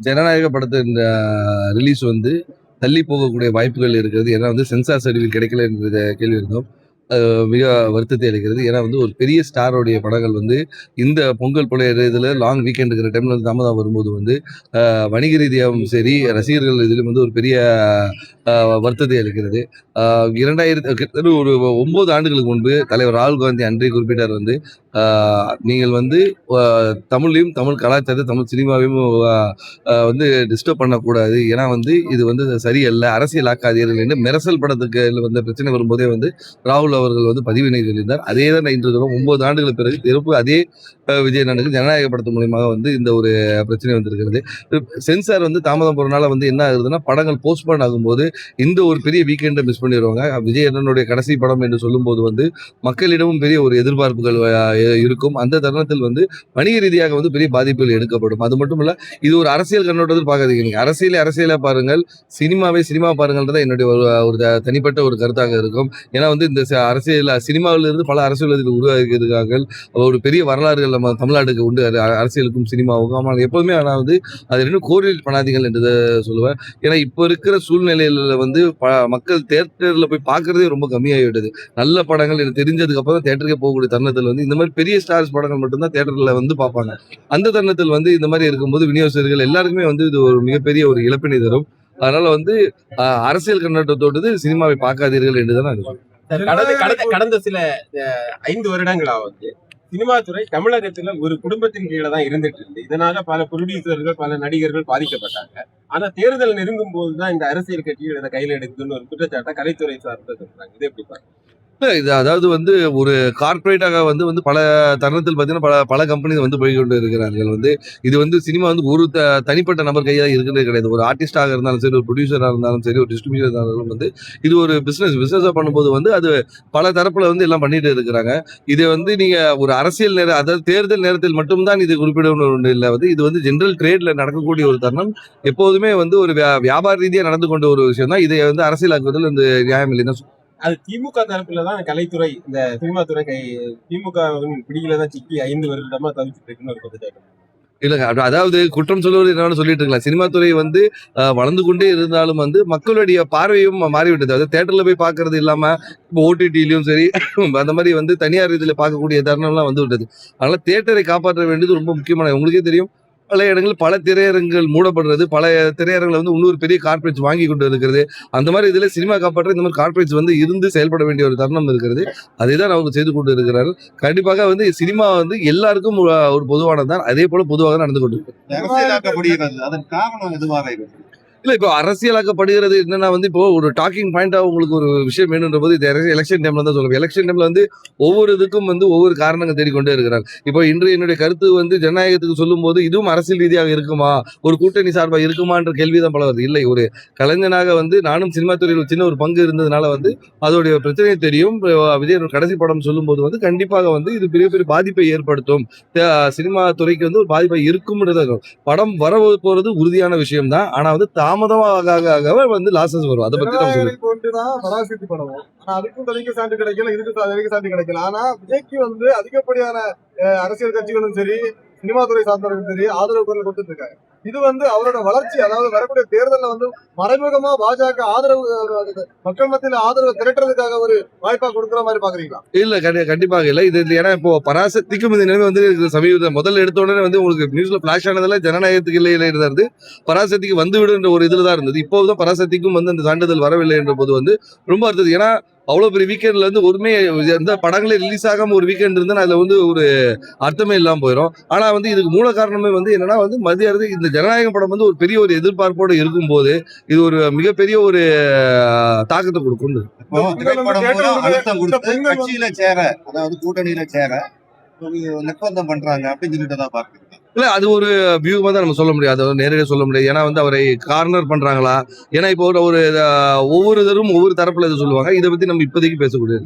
ஜனநாயக படத்தின் ரிலீஸ் வந்து தள்ளி போகக்கூடிய வாய்ப்புகள் இருக்கிறது. ஏன்னா வந்து சென்சார் சர்டிஃபிகேட் கிடைக்கல என்கிற கேள்வி இருந்தோம். மிக வருத்தத்தை அளிக்கிறது. ஏன்னா வந்து ஒரு பெரிய ஸ்டாரோடைய படங்கள் வந்து இந்த பொங்கல் பழைய இதில் லாங் வீக்கெண்ட் இருக்கிற டைமில் வந்து தாமதம் வரும்போது வந்து வணிக ரீதியாகவும் சரி, ரசிகர்கள் இதிலும் வந்து ஒரு பெரிய வருத்தத்தை அளிக்கிறது. 2000 ஒரு 9 ஆண்டுகளுக்கு முன்பு தலைவர் ராகுல் காந்தி அன்றே குறிப்பிட்டார் வந்து, நீங்கள் வந்து தமிழையும், தமிழ் கலாச்சாரத்தை, தமிழ் சினிமாவையும் வந்து டிஸ்டர்ப் பண்ணக்கூடாது. ஏன்னா வந்து இது வந்து சரியல்ல, அரசியல் ஆக்காதீர்கள் என்று மெரசல் படத்துக்கு வந்த பிரச்சனை வரும்போதே வந்து ராகுல் அவர்கள் வந்து பதிவினை சொல்லியிருந்தார். அதே தான் இன்று தினம் 9 ஆண்டுகளுக்கு பிறகு திரும்ப அதே விஜய் அண்ணனுக்கு ஜனநாயக படத்து மூலியமாக வந்து இந்த ஒரு பிரச்சனை வந்திருக்கிறது. சென்சார் வந்து தாமதம் போறனால வந்து என்ன ஆகுதுன்னா, படங்கள் போஸ்ட்போன் ஆகும்போது இந்த ஒரு பெரிய வீக்கெண்டை மிஸ் பண்ணிடுவாங்க. விஜய் அண்ணனுடைய கடைசி படம் என்று சொல்லும்போது வந்து மக்களிடமும் பெரிய ஒரு எதிர்பார்ப்புகள் இருக்கும். அந்த தருணத்தில் வந்து வணிக ரீதியாக வந்து பெரிய பாதிப்புகள் எடுக்கப்படும். அது மட்டும் இல்ல, இது ஒரு அரசியல் கண்ணோட்டத்தில் பார்க்காதீங்க. நீங்க அரசியலை பாருங்கள், சினிமா பாருங்கள்ன்றத என்னுடைய ஒரு தனிப்பட்ட ஒரு கருத்தாக இருக்கும். ஏன்னா வந்து இந்த அரசியல் சினிமாவிலிருந்து பல அரசியல்வாதிகள் உருவாக்கி இருக்கார்கள். ஒரு பெரிய வரலாறுகள் நம்ம தமிழ்நாட்டுக்கு உண்டு அரசியலுக்கும் சினிமாவுக்கும். ஆனால் எப்போதுமே ஆனால் வந்து அது இன்னும் கோரிலேட் பண்ணாதீங்கள் என்று சொல்லுவேன். ஏன்னா இப்போ இருக்கிற சூழ்நிலையில வந்து மக்கள் தியேட்டர்ல போய் பார்க்கறதே ரொம்ப கம்மியாகிவிட்டது. நல்ல படங்கள் எனக்கு தெரிஞ்சதுக்கு அப்புறம் தான் தியேட்டருக்கே போகக்கூடிய தருணத்தில் வந்து இந்த மாதிரி பெரிய ஸ்டார்ஸ் படங்கள் மட்டும்தான் தியேட்டர்ல வந்து பார்ப்பாங்க. அந்த தருணத்தில் வந்து இந்த மாதிரி இருக்கும்போது விநியோகஸ்தர்கள் எல்லாருக்குமே வந்து இது ஒரு மிகப்பெரிய ஒரு இழப்பினை தரும். அதனால வந்து அரசியல் கண்ணோட்டத்தோடு சினிமாவை பார்க்காதீர்கள் என்றுதான் நான் சொல்றேன். கடந்த சில 5 வருடங்களா வந்து சினிமா துறை தமிழகத்துல ஒரு குடும்பத்தின் கீழே தான் இருந்துட்டு இருந்து, இதனால பல ப்ரொடியூசர்கள், பல நடிகர்கள் பாதிக்கப்பட்டாங்க. ஆனா தேர்தல் நெருங்கும் போதுதான் இந்த அரசியல் கட்சிகள் இதை கையில எடுக்குதுன்னு ஒரு குற்றச்சாட்டை கலைத்துறை சார்பில் சொல்றாங்க. இது எப்படி பாருங்க? இது அதாவது வந்து ஒரு கார்பரேட்டாக வந்து பல தருணத்தில் பார்த்தீங்கன்னா பல கம்பெனி வந்து போய்கொண்டு இருக்கிறார்கள். வந்து இது வந்து சினிமா வந்து ஒரு தனிப்பட்ட நபர் கையாக இருக்கிறதே கிடையாது. ஒரு ஆர்டிஸ்டாக இருந்தாலும் சரி, ஒரு ப்ரொடியூசராக இருந்தாலும் சரி, ஒரு டிஸ்ட்ரிபியூட்டர் இருந்தாலும் வந்து இது ஒரு பிசினஸா பண்ணும்போது வந்து அது பல தரப்புல வந்து எல்லாம் பண்ணிட்டு இருக்கிறாங்க. இது வந்து நீங்க ஒரு அரசியல் நேரம், அதாவது தேர்தல் நேரத்தில் மட்டும்தான் இது குறிப்பிடணும் ஒன்று இல்லை. வந்து இது வந்து ஜெனரல் ட்ரேட்ல நடக்கக்கூடிய ஒரு தருணம். எப்போதுமே வந்து ஒரு வியாபார ரீதியாக நடந்து கொண்ட ஒரு விஷயம் தான். இதை வந்து அரசியலாக்குவதில் இந்த நியாயம் இல்லைன்னு அது திமுக தரப்புலதான் கலைத்துறை, இந்த சினிமா துறை திமுக பிடியிலதான் சிக்கி 5 வருடமா தவிச்சிட்டு இருக்குன்னு ஒரு குற்றச்சாட்டு. இல்லங்க. அதாவது குற்றம் சொல்வது என்னன்னு சொல்லிட்டு இருக்கலாம். சினிமா துறை வந்து வளர்ந்து கொண்டே இருந்தாலும் வந்து மக்களுடைய பார்வையும் மாறிவிட்டது. அதாவது தியேட்டர்ல போய் பார்க்கறது இல்லாம இப்போ ஓடிடிலையும் சரி அந்த மாதிரி வந்து தனியார் இதில் பார்க்கக்கூடிய தருணம்லாம் வந்து விட்டது. அதனால தியேட்டரை காப்பாற்ற வேண்டியது ரொம்ப முக்கியமான. உங்களுக்கே தெரியும், பல இடங்களில் பல திரையரங்குகள் மூடப்படுறது, பல திரையரங்களை வந்து இன்னொரு பெரிய கார்பரேட்ஸ் வாங்கி கொண்டு இருக்கிறது. அந்த மாதிரி இதில் சினிமா காப்பாற்ற இந்த மாதிரி கார்பரேட்ஸ் வந்து இருந்து செயல்பட வேண்டிய ஒரு தருணம் இருக்கிறது. அதை தான் அவங்க செய்து கொண்டு இருக்கிறார்கள். கண்டிப்பாக வந்து சினிமா வந்து எல்லாருக்கும் ஒரு பொதுவானது தான். அதே போல பொதுவாக நடந்து கொண்டு இருக்கு. அதன் காரணம் எதுவாக இருக்கு? இல்ல, இப்போ அரசியலாக்கப்படுகிறது என்னன்னா வந்து இப்போ ஒரு டாக்கிங் பாயிண்டா உங்களுக்கு ஒரு விஷயம் வேணுன்ற போது இது எலெக்ஷன் டைம்ல தான் சொல்லுவேன். எலெக்ஷன் டைம்ல வந்து ஒவ்வொரு இதுக்கும் வந்து ஒவ்வொரு காரணங்கள் தேடிக்கொண்டே இருக்கிறார். இப்போ இன்று என்னுடைய கருத்து வந்து ஜனநாயகத்துக்கு சொல்லும் போது இதுவும் அரசியல் ரீதியாக இருக்குமா, ஒரு கூட்டணி சார்பா இருக்குமான்ற கேள்விதான் பல வருது. இல்லை, ஒரு கலைஞனாக வந்து நானும் சினிமா துறையில் சின்ன ஒரு பங்கு இருந்ததுனால வந்து அதோடைய பிரச்சனையை தெரியும். விஜய் கடைசி படம் சொல்லும் போது வந்து கண்டிப்பாக வந்து இது பெரிய பெரிய பாதிப்பை ஏற்படுத்தும். சினிமா துறைக்கு வந்து ஒரு பாதிப்பை இருக்கும்ன்றது படம் வர போறது உறுதியான விஷயம் தான். ஆனா வந்து தாமதமாக வந்து லாசஸ் வரும். அதை பத்தி தான் பராசக்தி படம். ஆனா அதுக்கும் தனிக்கு சான்று கிடைக்கல, இதுக்கு சான்று கிடைக்கல. ஆனா விஜய்க்கு வந்து அதிகப்படியான அரசியல் கட்சிகளும் சரி, சினிமா துறை சார்ந்தவர்களும் சரி ஆதரவு குரல் கொடுத்துட்டு இருக்காங்க. இது வந்து அவரோட வளர்ச்சி, அதாவது வரக்கூடிய தேர்தலில் வந்து மறைமுகமா பாஜக ஆதரவு, மக்கள் மத்தியில் ஆதரவு திரட்டுறதுக்காக ஒரு வாய்ப்பா கொடுக்குற மாதிரி பாக்குறீங்களா? இல்ல, கண்டிப்பாக இல்ல. இது ஏன்னா இப்போ பராசக்திக்கும் இந்த நிலைமை வந்து சமீபத்தில் முதல்ல எடுத்த உடனே வந்து உங்களுக்கு நியூஸ்ல பிளாஷ் ஆனதெல்லாம் ஜனநாயகத்துக்கு இல்லை இருந்தாரு, பராசக்திக்கு வந்து விடுன்ற ஒரு இதுலதான் இருந்தது. இப்போதான் பராசக்திக்கும் வந்து அந்த சான்றிதழ் வரவில்லை என்ற போது வந்து ரொம்ப அர்த்தது. ஏன்னா அவ்வளவு பெரிய வீக்கெண்ட்ல இருந்து ஒருமே எந்த படங்களே ரிலீஸ் ஆகாம ஒரு வீக்கெண்ட் இருந்தா அதுல வந்து ஒரு அர்த்தமே இல்லாம போயிடும். ஆனா வந்து இதுக்கு மூல காரணமே வந்து என்னன்னா வந்து மத்திய அரசு இந்த ஜனநாயக படம் வந்து ஒரு பெரிய ஒரு எதிர்பார்ப்போடு இருக்கும் போது இது ஒரு மிகப்பெரிய ஒரு தாக்கத்தை கொடுக்கும். கட்சியில சேர, அதாவது கூட்டணியில சேர நிர்பந்தம் பண்றாங்க அப்படின்னு சொல்லிட்டு தான் பாக்குறேன். இல்ல, அது ஒரு வியூமா தான் நம்ம சொல்ல முடியாது, நேரடியாக சொல்ல முடியாது. ஏன்னா வந்து அவரை கார்னர் பண்றாங்களா, ஏன்னா இப்போ ஒரு ஒவ்வொருத்தரும் ஒவ்வொரு தரப்புல இதை சொல்லுவாங்க. இதை பத்தி நம்ம இப்போதைக்கு பேசக்கூடாது.